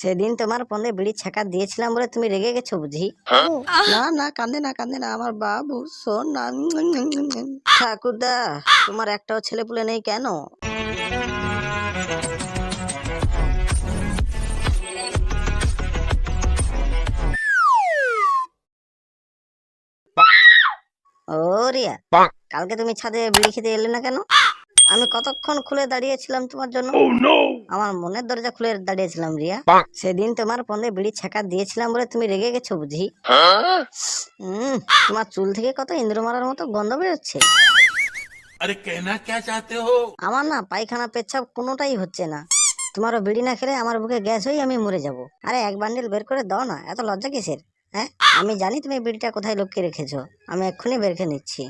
সেদিন তোমার পন্দে বিড়ি ছাকা দিয়েছিলাম বলে তুমি রেগে গেছো বুঝি? না না, কান্দে না কান্দে না আমার বাবু, শোন না। ঠাকুরদা, তোমার একটাও ছেলে পুলে নেই কেন? ও রিয়া, কালকে তুমি ছাদে বিড়ি খেতে এলে না কেন? আমি কতক্ষণ খুলে দাঁড়িয়েছিলাম তোমার জন্য। আমার মনের দরজা খুলে দাঁড়িয়েছিলাম রিয়া। সেদিন তোমার পন্দে বিড়ি ছাকা দিয়েছিলাম বলে তুমি রেগে গেছো বুঝি? তোমার চুল থেকে কত ইন্দ্র মারার মতো গন্ধ বেরোচ্ছে। अरे कहना क्या चाहते हो? আমার না পায়খানা পেচ্ছাপ কোনোটাই হচ্ছে না। তোমারও বিড়ি না খেলে আমার বুকে গ্যাস হয়ে আমি মরে যাব। আরে এক বান্ডিল বের করে দাও না, এত লজ্জা কিসের? হ্যাঁ, আমি জানি তুমি বিড়িটা কোথায় লুকিয়ে রেখেছো। আমি এক্ষুনি বের করে নিচ্ছি।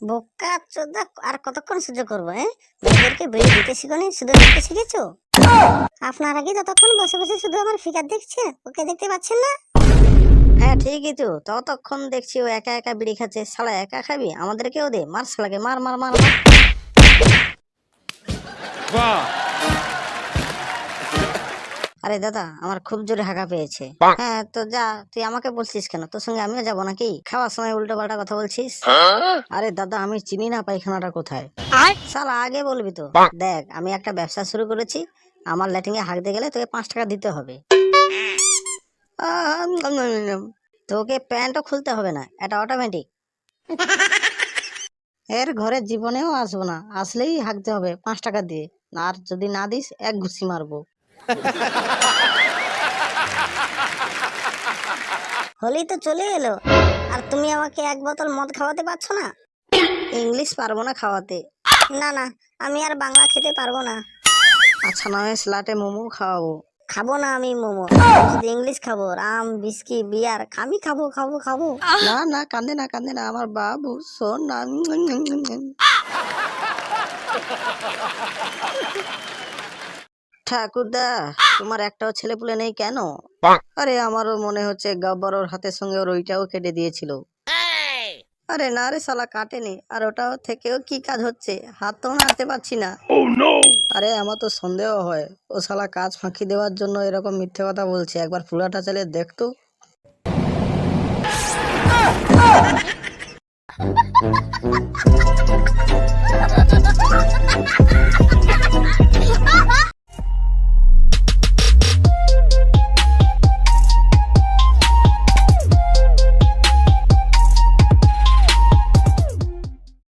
বোকা চোদা, আর কতক্ষণ সহ্য করবো? মেয়েদেরকে বিড়ি দিতে শিখোনি, শুধু দিতে শিখেছো। আপনারা কি ততক্ষণ বসে বসে শুধু আমার ফিগার দেখছেন, ওকে দেখতে পাচ্ছেন না? হ্যাঁ ঠিকই তো, ততক্ষণ দেখছি ও একা একা বিড়ি খাচ্ছে। শালা একা খাবি, আমাদেরকেও দে, মার শালাকে, মার মার মার মার। আরে দাদা, আমার খুব জোরে হাগা পেয়েছে। হ্যাঁ তো যা, তুই আমাকে বলছিস কেন? তোর সঙ্গে আমিও যাবো নাকি? খাওয়ার সময় উল্টো পাল্টা কথা বলছিস। আরে দাদা, আমি চিনি না পায়খানাটা কোথায়। শালা আগে বলবি তো। দেখ, আমি একটা ব্যবসা শুরু করেছি। আমার ল্যাটিং এ হাগতে গেলে তোকে 5 টাকা দিতে হবে। তোকে প্যান্টও খুলতে হবে না, এটা অটোমেটিক। এর ঘরে জীবনেও আসবো না, আসলেই হাগতে হবে 5 টাকা দিয়ে। আর যদি না দিস, এক ঘুষি মারবো। হোলি তো চলে এলো, আর তুমি আমাকে এক বোতল মদ খাওয়াতে পারছো না? ইংলিশ পারবো না খাওয়াতে। না না, আমি আর বাংলা খেতে পারবো না। আচ্ছা, না হয় স্লাটে মোমো খাওয়াবো। খাবো না আমি মোমো, শুধু ইংলিশ খাবো। রাম, বিস্কি, বিয়ার আমি খাবো খাবো খাবো। না না, কান্দে না কান্দে না আমার বাবু, শোন না। ঠাকুরদা, তোমার একটাও ছেলে পুলে নেই কেন? আরে আমারও মনে হচ্ছে গব্বরের হাতের সঙ্গে ওর ওইটাও কেটে দিয়েছিল। আরে না রে শালা, কাটেনি। আর ওটাও থেকেও কি কাজ হচ্ছে? হাত তো নাড়তে পারছি না। আরে আমার তো সন্দেহ হয় ও শালা কাজ ফাঁকি দেওয়ার জন্য এরকম মিথ্যে কথা বলছে। একবার পুরাটা চালিয়ে দেখতো।